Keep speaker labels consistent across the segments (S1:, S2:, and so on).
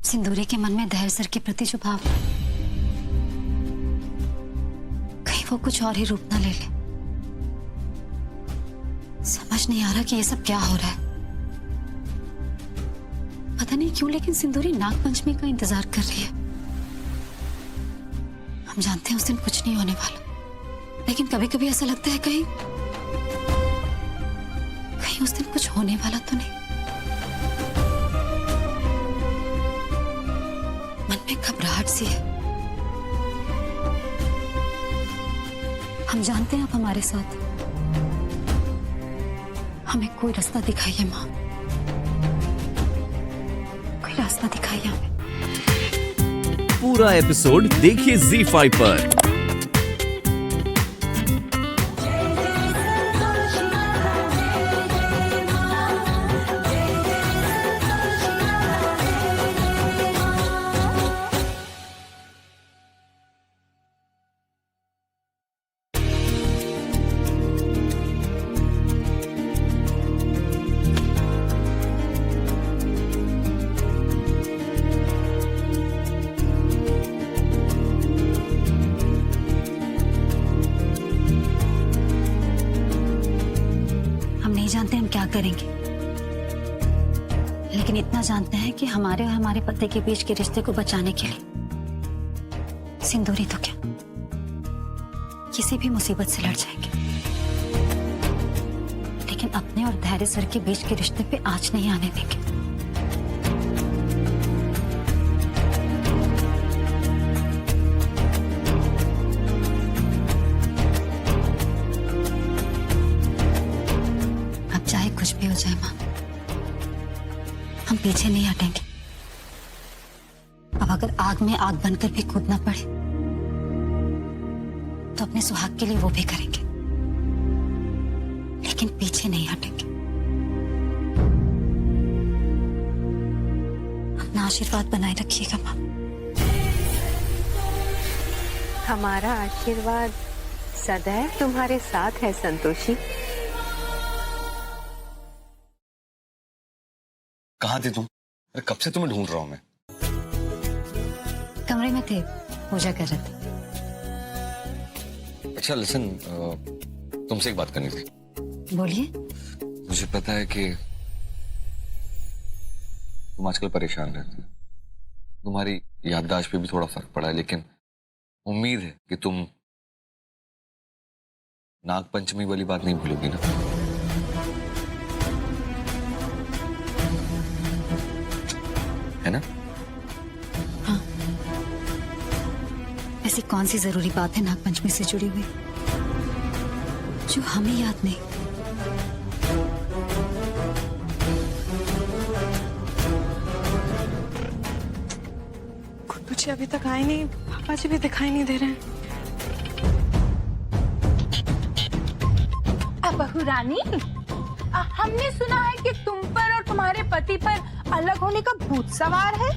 S1: सिंदूरी के मन में दहेज सर के प्रति जो भाव, कहीं वो कुछ और ही रूप ना ले ले। समझ नहीं आ रहा कि ये सब क्या हो रहा है। पता नहीं क्यों, लेकिन सिंदूरी नागपंचमी का इंतजार कर रही है। हम जानते हैं उस दिन कुछ नहीं होने वाला, लेकिन कभी कभी ऐसा लगता है कहीं कहीं उस दिन कुछ होने वाला तो नहीं। मन में घबराहट सी है। हम जानते हैं आप हमारे साथ। हमें कोई रास्ता दिखाइए माँ, कोई रास्ता दिखाइए हमें।
S2: पूरा एपिसोड देखिए ZEE5 पर।
S1: नहीं जानते हम क्या करेंगे, लेकिन इतना जानते हैं कि हमारे और हमारे पति के बीच के रिश्ते को बचाने के लिए सिंदूरी तो क्या, किसी भी मुसीबत से लड़ जाएंगे, लेकिन अपने और धैर्य सर के बीच के रिश्ते पे आंच नहीं आने देंगे। कुछ भी हो जाए मां, हम पीछे नहीं हटेंगे। अब अगर आग में आग बनकर भी कूदना पड़े तो अपने सुहाग के लिए वो भी करेंगे, लेकिन पीछे नहीं हटेंगे। अपना आशीर्वाद बनाए रखिएगा मां।
S3: हमारा आशीर्वाद सदैव तुम्हारे साथ है संतोषी।
S4: कहाँ थी तुम? अरे कब से तुम्हें ढूंढ रहा हूँ मैं।
S1: कमरे में थे, पूजा कर रहे थे।
S4: अच्छा लिसन, तुमसे एक बात करनी थी।
S1: बोलिए।
S4: मुझे पता है कि तुम आजकल परेशान रहती हो, तुम्हारी याददाश्त पे भी थोड़ा फर्क पड़ा है, लेकिन उम्मीद है कि तुम नागपंचमी वाली बात नहीं भूलोगी ना। है ना?
S1: हाँ। ऐसी कौन सी जरूरी बात है नागपंचमी से जुड़ी हुई जो हमें याद नहीं?
S5: गुड्डू जी अभी तक आए नहीं, पापा जी भी दिखाई नहीं दे रहे हैं।
S6: बहू रानी, हमने सुना है कि तुम पर और तुम्हारे पति पर अलग होने का भूत सवार है।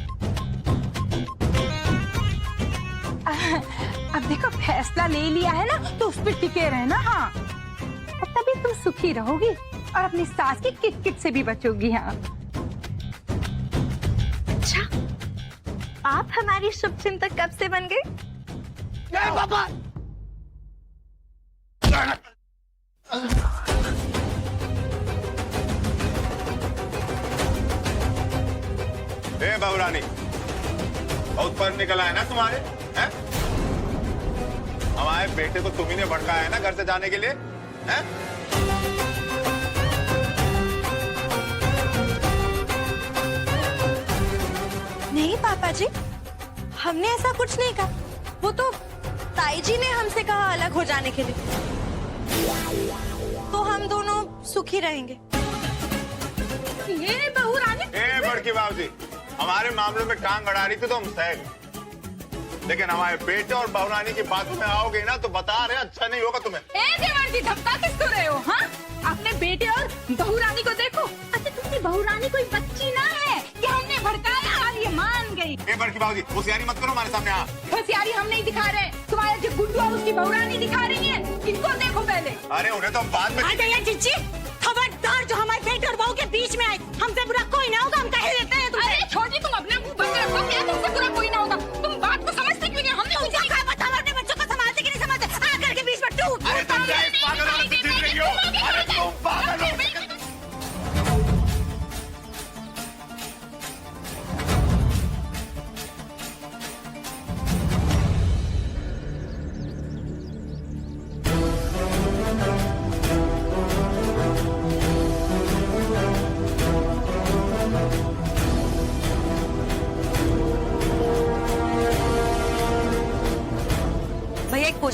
S6: अब देखो फैसला ले लिया है ना, तो उस पर टिके रहना। हाँ, और तभी तुम सुखी रहोगी और अपनी सास की किटकिट से भी बचोगी। हाँ।
S5: अच्छा, आप हमारी शुभचिंतक कब से बन गए?
S4: पापा।
S7: बहू रानी, बहुत पर निकला है ना तुम्हारे, हैं? हमारे बेटे को तुम्ही ने भड़काया है ना घर से जाने के लिए, हैं?
S5: नहीं पापा जी, हमने ऐसा कुछ नहीं कहा। वो तो ताई जी ने हमसे कहा अलग हो जाने के लिए, तो हम दोनों सुखी रहेंगे।
S6: ये बहू रानी,
S7: बड़की बाबूजी, हमारे मामलों में टांग अड़ा रही थी तो हम सह गए, लेकिन हमारे बेटे और बहू रानी की बातों में आओगे ना तो बता रहे अच्छा नहीं होगा तुम्हें।
S6: देवान जी, धमका किसको रहे हो? हाँ, अपने बेटे और बहू रानी को देखो। अच्छा, तुम्हारी बहू रानी कोई बच्ची ना है कि हमने भड़काया और ये मान गई।
S7: बड़की बाबूजी, होशियारी मत करो हमारे सामने।
S6: होशियारी हम नहीं दिखा रहे, तुम्हारा जो गुड्डू और उसकी बहू रानी दिखा रही है। इनको देखो पहले।
S7: अरे उन्हें तो बाद में।
S5: जीजी, खबरदार जो हमारे बेटे और बहू के बीच में आए, हमसे बुरा कोई ना होगा, हम कह देते हैं।
S6: अरे छोटी, तुम अपना मुंह बंद रखो।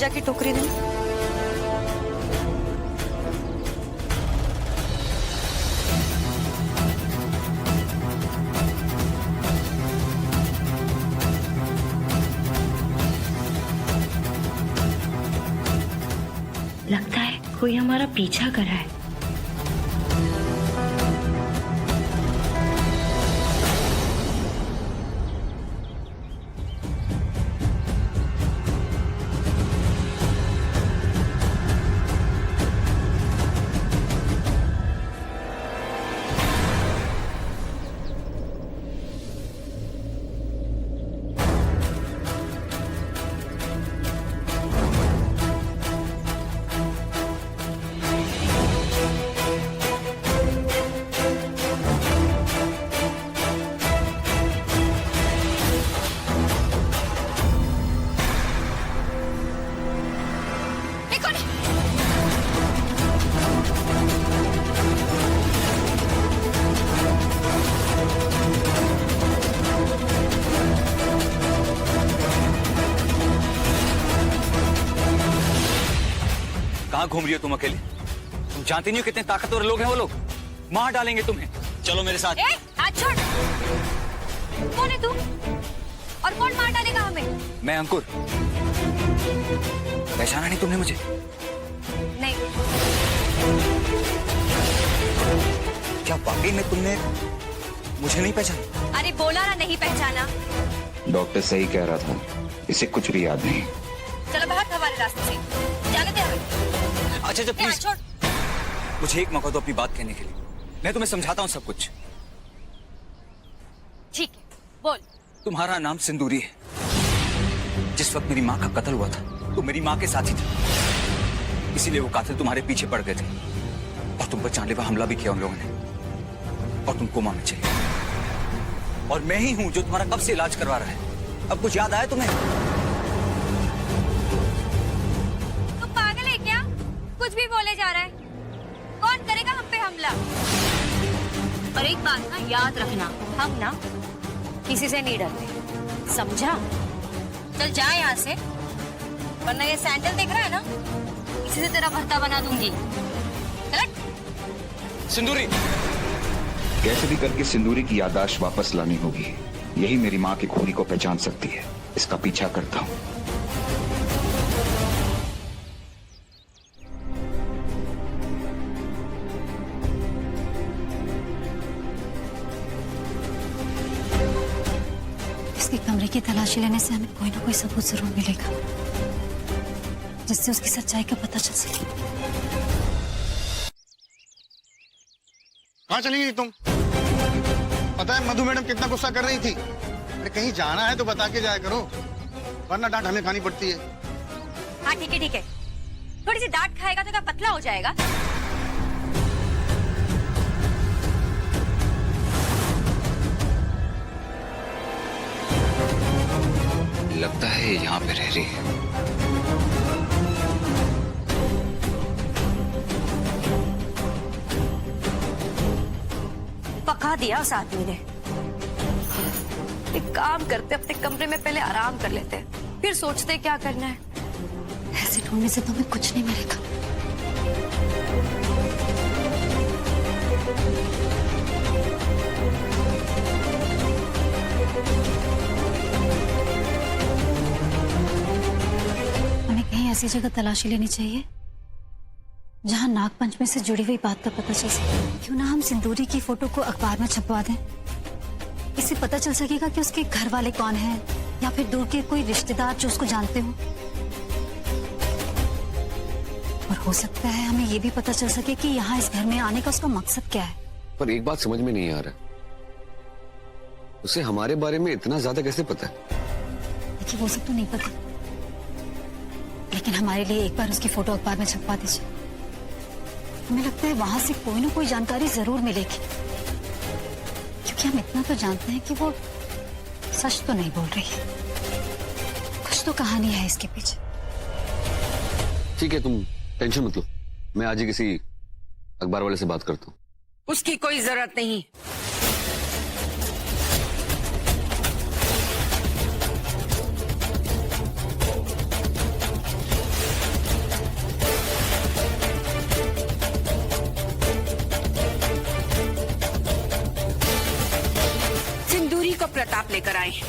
S5: पूजा की टोकरी दूं?
S8: लगता है कोई हमारा पीछा कर रहा है।
S9: कहाँ घूम रही हो तुम अकेले? तुम जानती नहीं हो कितने ताकतवर लोग हैं वो लोग, मार डालेंगे तुम्हें। चलो मेरे साथ।
S5: ए, हाथ छोड़। कौन है तू? और कौन मार डालेगा हमें?
S9: मैं अंकुर। पहचाना नहीं तुमने मुझे?
S5: नहीं।
S9: क्या वाकई में तुमने मुझे नहीं पहचाना?
S5: अरे बोला ना, नहीं पहचाना।
S10: डॉक्टर सही कह रहा था, इसे कुछ भी याद नहीं।
S5: चलो भाग हमारे रास्ते से, जाने दे हमें।
S9: अच्छा जब प्लीज
S5: छोड़।
S9: मुझे एक मौका दो अपनी बात कहने के लिए, मैं तुम्हें समझाता हूँ सब कुछ।
S5: ठीक है, बोल।
S9: तुम्हारा नाम सिंदूरी है। जिस वक्त मेरी माँ का कत्ल हुआ था तो मेरी माँ के साथ ही थे, इसीलिए वो कातिल तुम्हारे पीछे पड़ गए थे और तुम पर जानलेवा हमला भी किया उन लोगों ने और तुम कोमा में चले गए। और मैं ही हूं जो तुम्हारा कब से इलाज करवा रहा है। अब कुछ याद आया तुम्हें?
S5: तू पागल है क्या? कुछ भी बोले जा रहा है। कौन करेगा हम पे हमला? और एक बात ना याद रखना, हम ना किसी से नहीं डरते, समझा? चल जा यहाँ से, वरना ये सैंडल देख रहा है ना, इसी से तेरा भर्ता बना दूंगी। चल।
S9: सिंदूरी,
S10: कैसे भी करके सिंदूरी की याददाश्त वापस लानी होगी। यही मेरी माँ की खूनी को पहचान सकती है। इसका पीछा करता हूँ।
S1: इसके कमरे की तलाशी लेने से हमें कोई ना कोई सबूत जरूर मिलेगा, जिससे उसकी सच्चाई का पता चल सके।
S7: कहाँ चली गई तुम? पता है मधु मैडम कितना गुस्सा कर रही थी? अरे कहीं जाना है तो बता के जाया करो, वरना डांट हमें खानी पड़ती है।
S5: हाँ ठीक है ठीक है, थोड़ी सी डांट खाएगा तो क्या पतला हो जाएगा?
S4: लगता है यहाँ पे रह रही है।
S5: पका दिया उस आदमी ने। एक काम करते, अपने कमरे में पहले आराम कर लेते, फिर सोचते क्या करना है।
S1: ऐसे ढूंढने से तुम्हें कुछ नहीं मिलेगा। हमें कहीं ऐसी जगह तलाशी लेनी चाहिए जहां नागपंचमी से जुड़ी हुई बात का पता चल सके। क्यों ना हम सिंदूरी की फोटो को अखबार में छपवा दें, इससे पता चल सकेगा कि उसके घर वाले कौन हैं, या फिर दूर के कोई रिश्तेदार जो उसको जानते हो। और हो सकता है हमें ये भी पता चल सके कि यहाँ इस घर में आने का उसका मकसद क्या है।
S4: पर एक बात समझ में नहीं आ रहा, उसे हमारे बारे में इतना ज्यादा कैसे पता है?
S1: देखिए वो सब तो नहीं पता, लेकिन हमारे लिए एक बार उसकी फोटो अखबार में छपवा दीजिए। हमें लगता है वहां से कोई ना कोई जानकारी जरूर मिलेगी, क्योंकि हम इतना तो जानते हैं कि वो सच तो नहीं बोल रही है। कुछ तो कहानी है इसके पीछे।
S4: ठीक है, तुम टेंशन मत लो, मैं आज ही किसी अखबार वाले से बात करता हूँ।
S8: उसकी कोई जरूरत नहीं। प्रताप लेकर आए हैं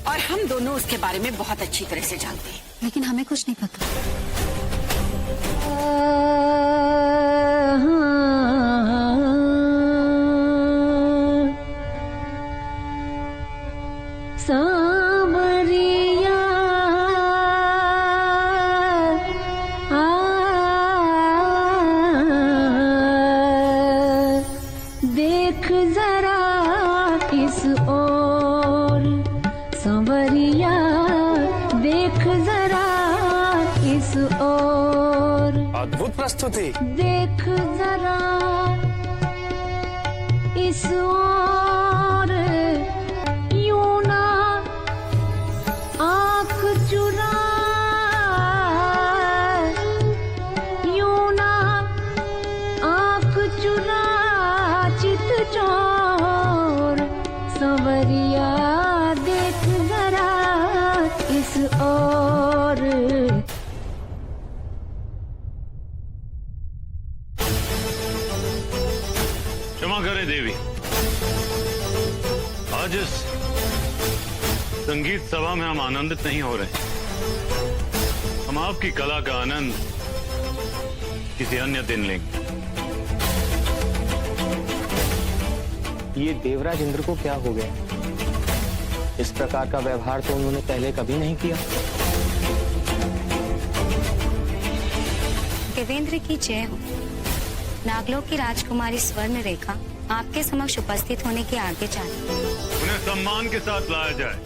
S8: और हम दोनों उसके बारे में बहुत अच्छी तरह से जानते हैं।
S1: लेकिन हमें कुछ नहीं पता।
S11: देख जरा इस ओर सांवरिया, देख जरा इस ओर।
S12: अद्भुत प्रस्तुति।
S11: देख जरा इस ओर, यूं ना आंख चुरा, यूं ना आंख चुरा चित चोर। सांवरिया देख जरा इस ओर।
S12: क्षमा करें देवी, आज इस संगीत सभा में हम आनंदित नहीं हो रहे। हम आपकी कला का आनंद किसी अन्य दिन लेंगे।
S13: ये देवराज इंद्र को क्या हो गया? इस प्रकार का व्यवहार तो उन्होंने पहले कभी नहीं किया।
S14: देवेंद्र की जय हो। नागलोक की राजकुमारी स्वर्ण रेखा आपके समक्ष उपस्थित होने की आज्ञा चाहती।
S12: उन्हें सम्मान के साथ लाया जाए।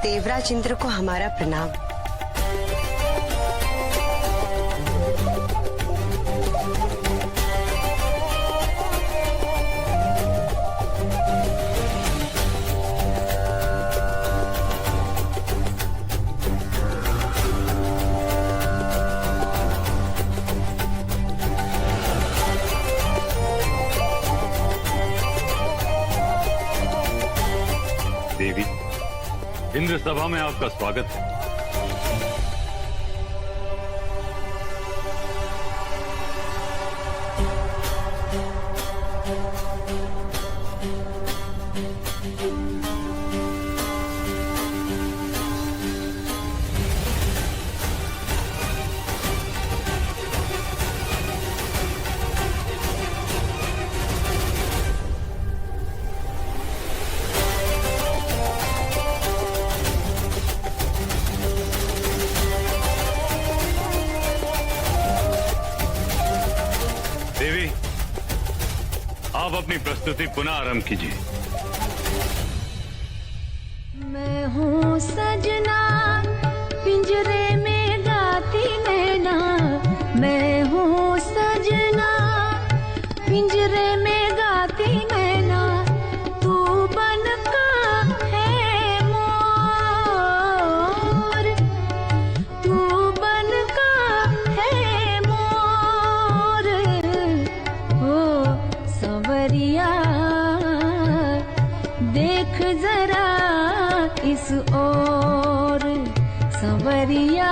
S3: देवराज इंद्र को हमारा प्रणाम।
S12: देवी, इंद्र सभा में आपका स्वागत है। देवी, आप अपनी प्रस्तुति पुनः आरंभ कीजिए।
S11: मैं हूँ सजना पिंजरे में गाती मैना, मैं हूँ सजना पिंजरे में गाती मैना। तू बन का है मोर, तू बन का है मोर। ओ सांवरिया देख जरा इस ओर। सांवरिया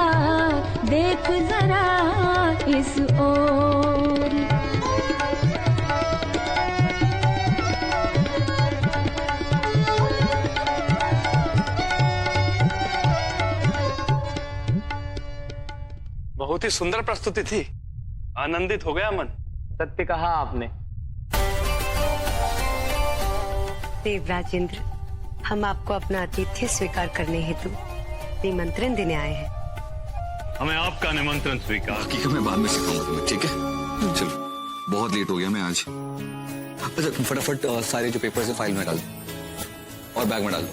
S11: देख जरा इस ओर।
S12: बहुत ही सुंदर प्रस्तुति थी, आनंदित हो गया मन।
S13: सत्य कहा आपने।
S3: देवराज इंद्र, हम आपको अपना आतिथ्य स्वीकार करने हेतु निमंत्रण देने आए हैं।
S12: हमें आपका निमंत्रण स्वीकार।
S4: बाकी का मैं बाद में सिखाऊंगा तुम्हें, ठीक है? चलो, बहुत लेट हो गया मैं आज। अच्छा, तुम फटाफट सारे जो पेपर्स है फाइल में डाल दो और बैग में डाल दो।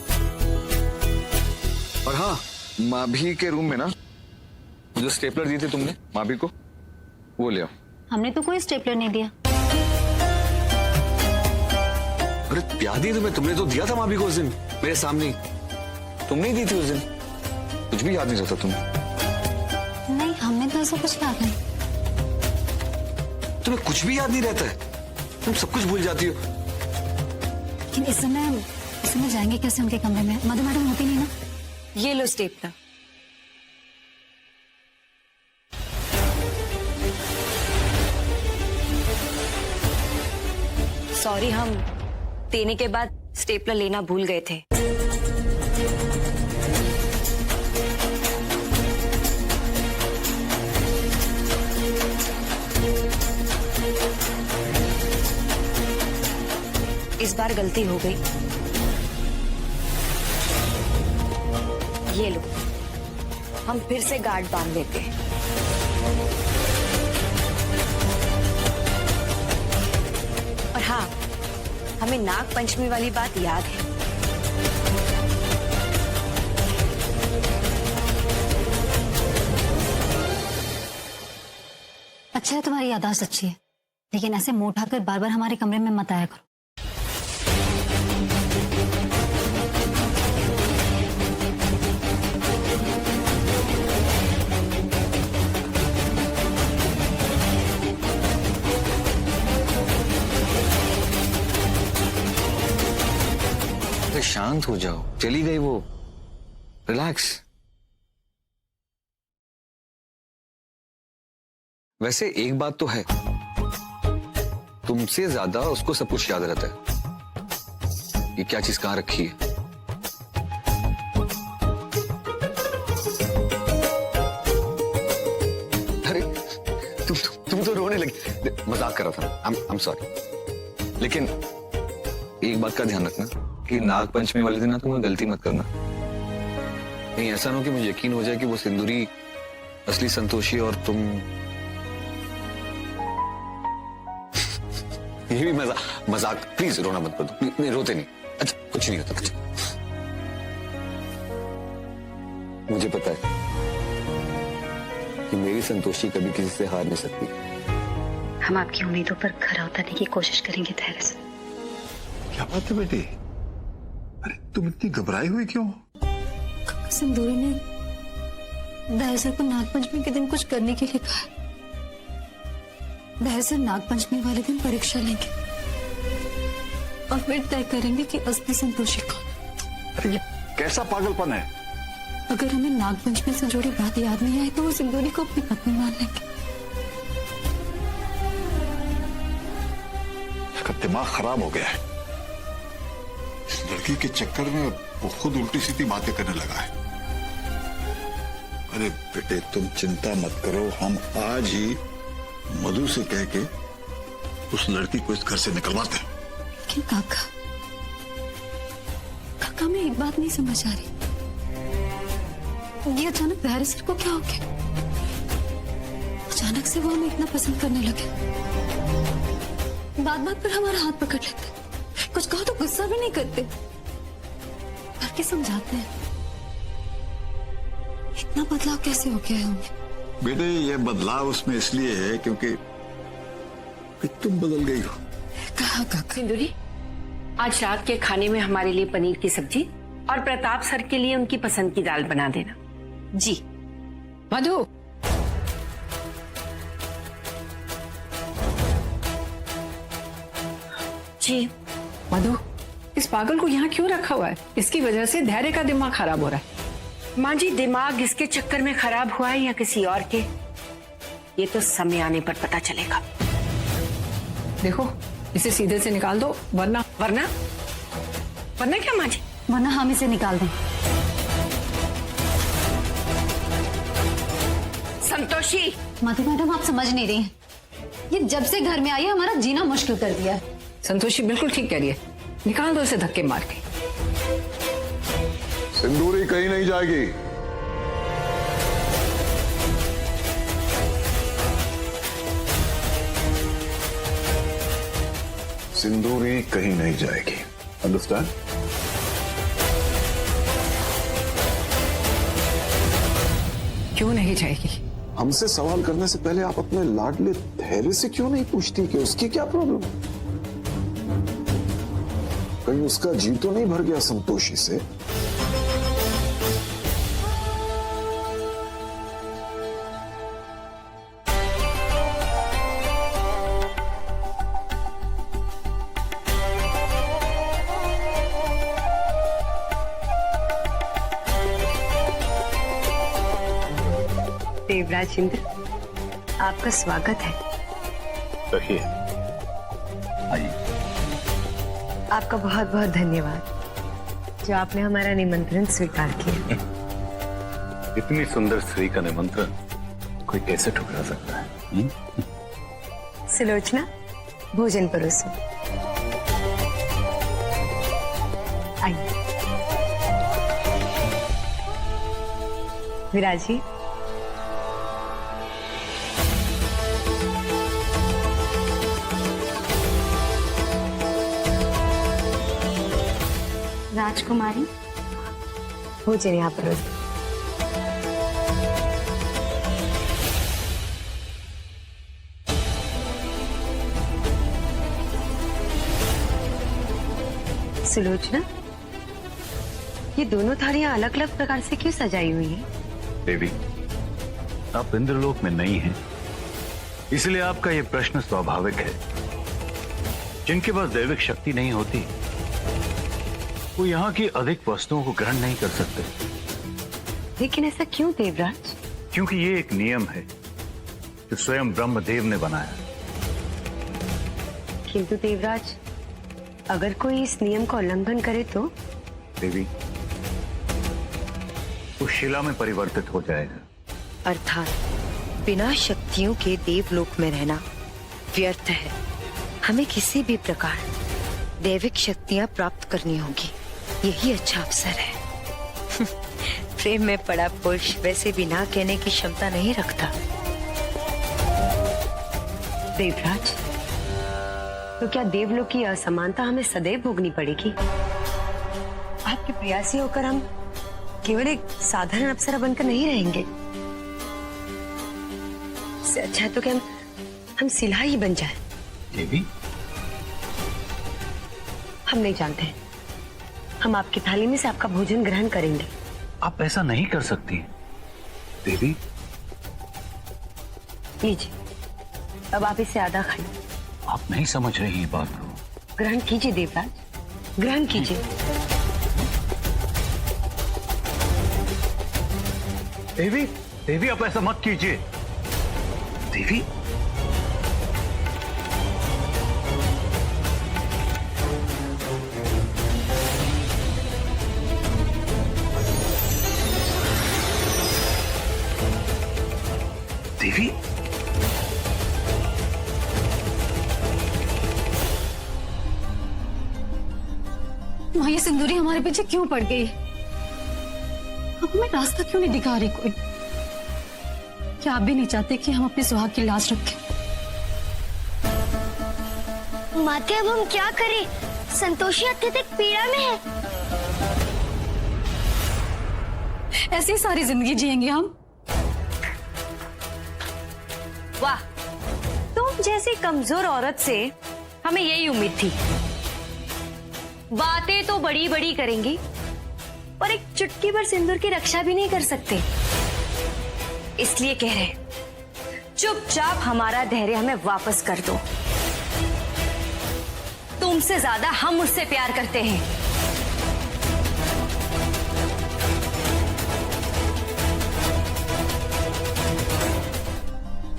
S4: और हाँ, माभी के रूम में ना जो स्टेपलर दिए थे तुमने माभी को, वो ले आओ।
S1: हमने तो कोई स्टेपलर नहीं दिया।
S4: अरे याद ही तुम्हें, तुमने तो दिया था माभी को उस दिन मेरे सामने। तुमने ही दी थी उस दिन, कुछ भी याद नहीं रहता तुम्हें।
S1: नहीं, हमें तो ऐसा कुछ याद नहीं।
S4: तुम्हें कुछ भी याद नहीं रहता है? तुम सब कुछ भूल जाती हो।
S1: लेकिन इस समय जाएंगे कैसे उनके कमरे में? मधु मैडम होती नहीं ना।
S3: ये लो स्टेपलर। सॉरी, हम देने के बाद स्टेपलर लेना भूल गए थे। इस बार गलती हो गई। ये लो, हम फिर से गार्ड बांध लेते हैं। और हाँ, हमें नाग पंचमी वाली बात याद है।
S1: अच्छा है तुम्हारी याददाश्त अच्छी है, लेकिन ऐसे मुंह उठाकर बार बार हमारे कमरे में मत आया करो।
S4: शांत हो जाओ, चली गई वो, रिलैक्स। वैसे एक बात तो है, तुमसे ज्यादा उसको सब कुछ याद रहता है। ये क्या चीज कहां रखी है? अरे तुम तो रोने लगी। मजाक कर रहा था, I'm सॉरी। लेकिन एक बात का ध्यान रखना कि नाग पंचमी वाले दिन ना तुम गलती मत करना। नहीं, ऐसा ना हो कि मुझे यकीन हो जाए कि वो सिंदूरी असली संतोषी और तुम। ये भी मजाक। प्लीज रोना मत करो। नहीं, रोते नहीं। अच्छा, कुछ नहीं होता। अच्छा, मुझे पता है कि मेरी संतोषी कभी किसी से हार नहीं सकती।
S1: हम आपकी उम्मीदों पर खरा उतरने की कोशिश करेंगे धैर्य से।
S7: क्या बात है बेटी? अरे तुम इतनी घबराई हुई क्यों?
S1: सिंदूरी ने दया सर को नागपंचमी के दिन कुछ करने के लिए कहा। दया सर नागपंचमी वाले दिन परीक्षा लेंगे और फिर तय करेंगे कि असली संतोषी कौन।
S7: अरे ये कैसा पागलपन है?
S1: अगर हमें नागपंचमी से जुड़ी बात याद नहीं आई तो वो सिंदूरी को अपनी पत्नी मान लेंगे।
S7: इसका दिमाग खराब हो गया है। इस लड़की के चक्कर में वो खुद उल्टी सीधी बातें करने लगा है। अरे बेटे तुम चिंता मत करो, हम आज ही मधु से कह के उस लड़की को इस घर से निकलवाते हैं।
S1: लेकिन काका मैं एक बात नहीं समझ आ रही। ये अचानक धैर्य सर को क्या हो गया? अचानक से वो हमें इतना पसंद करने लगे। बात बात पर हमारा हाथ पकड़ लेते, कुछ कहो तो गुस्सा भी नहीं करते, करके समझाते हैं। इतना बदलाव कैसे हो गया है उनमें?
S7: बेटे ये बदलाव उसमें इसलिए है क्योंकि तुम बदल गई हो।
S1: कहा काका?
S8: सिंदूरी, आज रात के खाने में हमारे लिए पनीर की सब्जी और प्रताप सर के लिए उनकी पसंद की दाल बना देना। जी। मधु, जी।
S6: मधु, इस पागल को यहाँ क्यों रखा हुआ है? इसकी वजह से धैर्य का दिमाग खराब हो रहा है।
S8: माँ जी, दिमाग इसके चक्कर में खराब हुआ है या किसी और के, ये तो समय आने पर पता चलेगा।
S6: देखो, इसे सीधे से निकाल दो, वरना
S8: क्या माँ जी?
S1: वरना हम इसे निकाल दें।
S8: संतोषी।
S1: मधु मैडम आप समझ नहीं रही हैं। ये जब से घर में आई है हमारा जीना मुश्किल कर दिया है।
S6: संतोषी बिल्कुल ठीक कह रही है, निकाल दो इसे धक्के मार के।
S7: सिंदूरी कहीं नहीं जाएगी। सिंदूरी कहीं नहीं जाएगी, अंडरस्टैंड?
S6: क्यों नहीं जाएगी?
S15: हमसे सवाल करने से पहले आप अपने लाडले धैर्य से क्यों नहीं पूछती कि उसकी क्या प्रॉब्लम है? कहीं उसका जी तो नहीं भर गया संतोषी से?
S3: देवराज इंद्र, आपका स्वागत है।
S12: रखिए।
S9: आइए।
S3: आपका बहुत बहुत धन्यवाद जो आपने हमारा निमंत्रण स्वीकार किया।
S12: इतनी सुंदर स्त्री का निमंत्रण कोई कैसे ठुकरा सकता है?
S3: सुलोचना, भोजन परोसो। आइए। विराज जी,
S14: राजकुमारी,
S3: भोजन यहाँ परोसो। सुलोचना, ये दोनों थालियां अलग अलग प्रकार से क्यों सजाई हुई है?
S12: देवी, आप इंद्रलोक में नहीं हैं, इसलिए आपका ये प्रश्न स्वाभाविक है। जिनके पास दैविक शक्ति नहीं होती वो यहाँ की अधिक वस्तुओं को ग्रहण नहीं कर सकते।
S3: लेकिन ऐसा क्यों देवराज?
S12: क्योंकि ये एक नियम है जो स्वयं ब्रह्मदेव ने बनाया।
S3: किंतु देवराज, अगर कोई इस नियम का उल्लंघन करे तो?
S12: देवी, वो शिला में परिवर्तित हो जाएगा।
S5: अर्थात बिना शक्तियों के देवलोक में रहना व्यर्थ है। हमें किसी भी प्रकार दैविक शक्तियां प्राप्त करनी होगी, यही अच्छा अवसर है। प्रेम में पड़ा पुरुष वैसे भी ना कहने की क्षमता नहीं रखता।
S3: देवराज, तो क्या देवलोक की असमानता हमें सदैव भोगनी पड़ेगी? आपके प्रयासी होकर हम केवल एक साधारण अप्सरा बनकर नहीं रहेंगे। इससे अच्छा है तो कि हम सिला ही बन जाए।
S12: देवी,
S3: हम नहीं जानते, हम आपकी थाली में से आपका भोजन ग्रहण करेंगे।
S12: आप ऐसा नहीं कर सकती देवी।
S3: लीजिए, अब आप इसे आधा खाइए।
S12: आप नहीं समझ रही ये बात को।
S3: ग्रहण कीजिए देवराज, ग्रहण कीजिए।
S12: देवी, देवी आप ऐसा मत कीजिए। देवी, देवी,
S1: माँ, ये सिंदूरी हमारे पीछे क्यों पड़ गई? अब हमें रास्ता क्यों नहीं दिखा रही कोई? क्या आप भी नहीं चाहते कि हम अपने सुहाग की लाज रखें?
S14: माते, अब हम क्या करें? संतोषी अत्यधिक पीड़ा में है।
S1: ऐसी ही सारी जिंदगी जिएंगे हम।
S5: वाह, तुम जैसी कमजोर औरत से हमें यही उम्मीद थी। बातें तो बड़ी बड़ी करेंगी और एक चुटकी भर सिंदूर की रक्षा भी नहीं कर सकते। इसलिए कह रहे, चुपचाप हमारा धैर्य हमें वापस कर दो। तुमसे ज्यादा हम उससे प्यार करते हैं।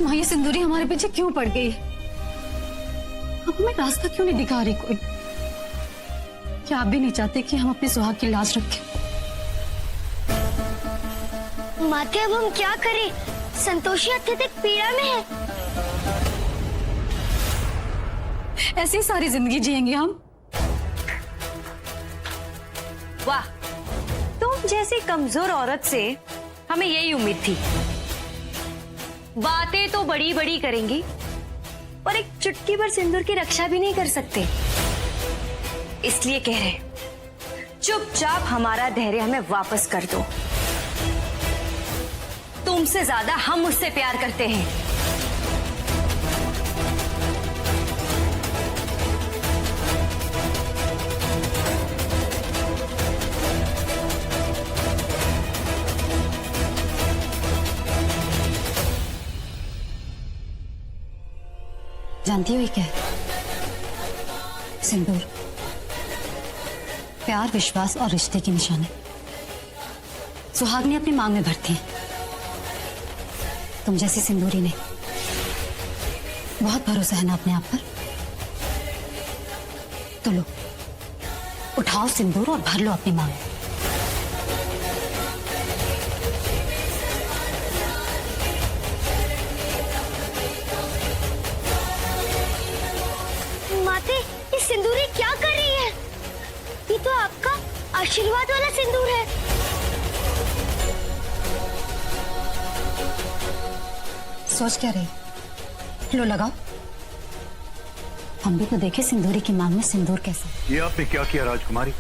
S1: माँ, ये सिंदूरी हमारे पीछे क्यों पड़ गई? अब हमें रास्ता क्यों नहीं दिखा रही कोई? क्या आप भी नहीं चाहते कि हम अपने सुहाग की लाज रखें?
S14: माते, अब हम क्या करें? संतोषी अत्यधिक पीड़ा में है।
S1: ऐसी ही सारी जिंदगी जिएंगे हम।
S5: वाह, तुम जैसी कमजोर औरत से हमें यही उम्मीद थी। बातें तो बड़ी बड़ी करेंगी और एक चुटकी भर सिंदूर की रक्षा भी नहीं कर सकते। इसलिए कह रहे, चुपचाप हमारा धैर्य हमें वापस कर दो। तुमसे ज्यादा हम उससे प्यार करते हैं।
S1: जानती हो ये क्या है? सिंदूर प्यार, विश्वास और रिश्ते की निशानी सुहागने अपनी मांग में भरती है। तुम जैसी सिंदूरी ने बहुत भरोसा है ना अपने आप पर। तो लो, उठाओ सिंदूर और भर लो अपनी मांग।
S11: माते, ये सिंदूरी क्या कर रही है? ये तो आपका आशीर्वाद वाला सिंदूर है।
S1: सोच क्या रही? लो लगाओ, हम भी तो देखे सिंदूरी की मांग में सिंदूर कैसा।
S12: ये आपने क्या किया राजकुमारी?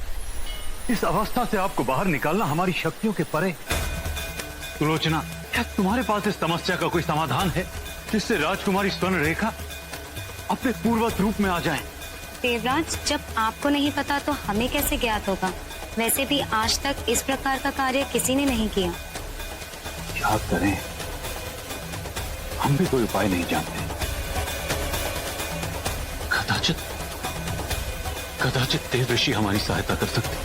S12: इस अवस्था से आपको बाहर निकालना हमारी शक्तियों के परे। सुलोचना, क्या तुम्हारे पास इस समस्या का कोई समाधान है जिससे राजकुमारी स्वर्ण रेखा अपने पूर्ववत रूप में आ जाएं?
S14: देवराज, जब आपको नहीं पता तो हमें कैसे ज्ञात होगा? वैसे भी आज तक इस प्रकार का कार्य किसी ने नहीं किया।
S12: क्या करें, हम भी कोई उपाय नहीं जानते। कदाचित देव ऋषि हमारी सहायता कर सकते।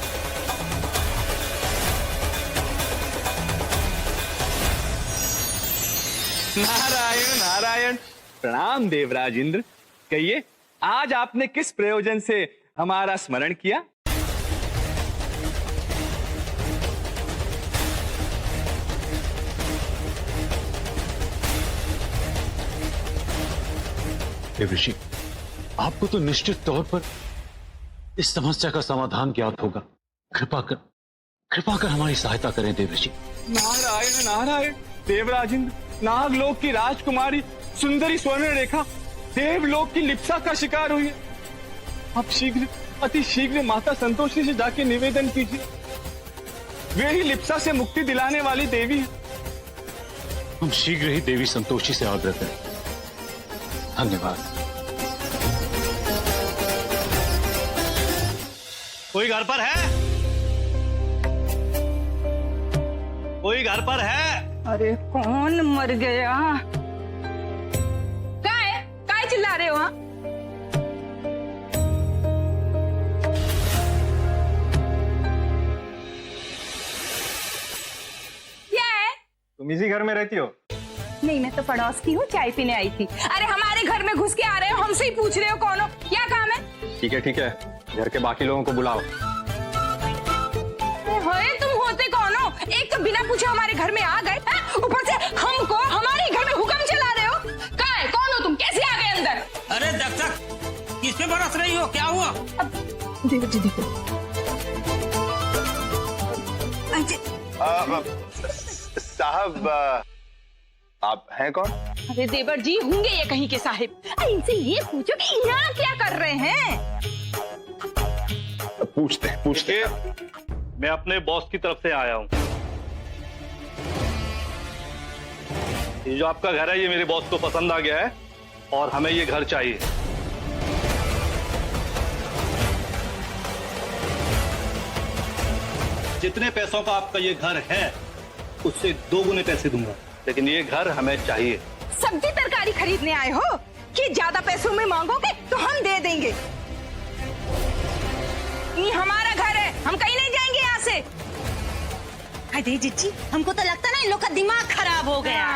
S16: नारायण नारायण। प्रणाम देवराज इंद्र। कहिए, आज आपने किस प्रयोजन से हमारा स्मरण किया?
S12: देव ऋषि, आपको तो निश्चित तौर पर इस समस्या का समाधान ज्ञात होगा। कृपा कर हमारी सहायता करें देव ऋषि।
S16: नारायण नारायण। देवराज इंद्र, नागलोक की राजकुमारी सुंदरी स्वर्ण रेखा देवलोक की लिप्सा का शिकार हुई है। आप शीघ्र, अति शीघ्र माता संतोषी से जाके निवेदन कीजिए। वे ही लिप्सा से मुक्ति दिलाने वाली देवी है।
S12: हम शीघ्र ही देवी संतोषी से आग्रह करें। धन्यवाद।
S17: कोई घर पर है? कोई घर पर है?
S6: अरे कौन मर गया? काय चिल्ला रहे हो? हाँ, क्या है?
S13: तुम इसी घर में रहती हो?
S6: नहीं, मैं तो पड़ोस की हूँ, चाय पीने आई थी। अरे हमारे घर में घुस के आ रहे हो, हमसे ही पूछ रहे हो कौन हो, क्या काम है?
S13: ठीक है, घर के बाकी लोगों को बुलाओ।
S6: होए तुम होते कौन हो? एक तो बिना पूछे हमारे घर में आ गए, ऊपर से हमको हमारे घर में हुक्म चला रहे हो। कौन हो तुम? कैसे आ गए अंदर?
S17: अरे दस्तक, किस पे बरस रही हो? क्या हुआ?
S6: देखो जी, देखो।
S7: साहब, आप हैं कौन?
S6: अरे देवर जी होंगे ये कहीं के साहिब। इनसे ये पूछो कि यहाँ क्या कर रहे हैं?
S17: पूछते। मैं अपने बॉस की तरफ से आया हूँ। ये जो आपका घर है, ये मेरे बॉस को पसंद आ गया है और हमें ये घर चाहिए। जितने पैसों का आपका ये घर है, उससे 2 गुने पैसे दूंगा, लेकिन ये घर हमें चाहिए।
S6: सब्जी तरकारी खरीदने आए हो कि ज्यादा पैसों में मांगोगे तो हम दे देंगे। ये हमारा घर है, हम कहीं नहीं जाएंगे यहाँ से। अरे जीजी, हमको तो लगता ना इन लोग का दिमाग खराब हो गया।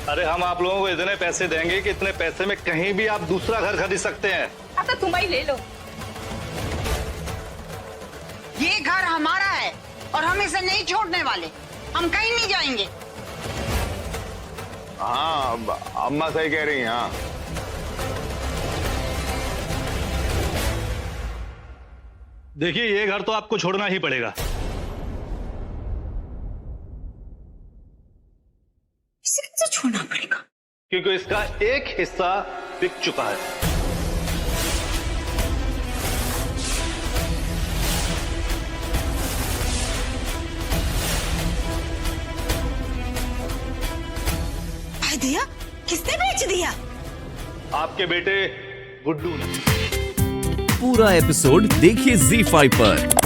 S17: अरे हम आप लोगों को इतने पैसे देंगे कि इतने पैसे में कहीं भी आप दूसरा घर खरीद सकते हैं।
S6: अब तो तुम ही ले लो।
S18: ये घर हमारा है और हम इसे नहीं छोड़ने वाले। हम कहीं नहीं जाएंगे।
S7: हाँ, अम्मा सही कह रही हैं। हाँ,
S17: देखिए, ये घर तो आपको छोड़ना ही पड़ेगा।
S18: इसे कैसे छोड़ना पड़ेगा?
S17: क्योंकि इसका एक हिस्सा बिक चुका है।
S18: भाई दिया? किसने बेच दिया?
S17: आपके बेटे गुड्डू ने।
S2: पूरा एपिसोड देखिए ZEE5 पर।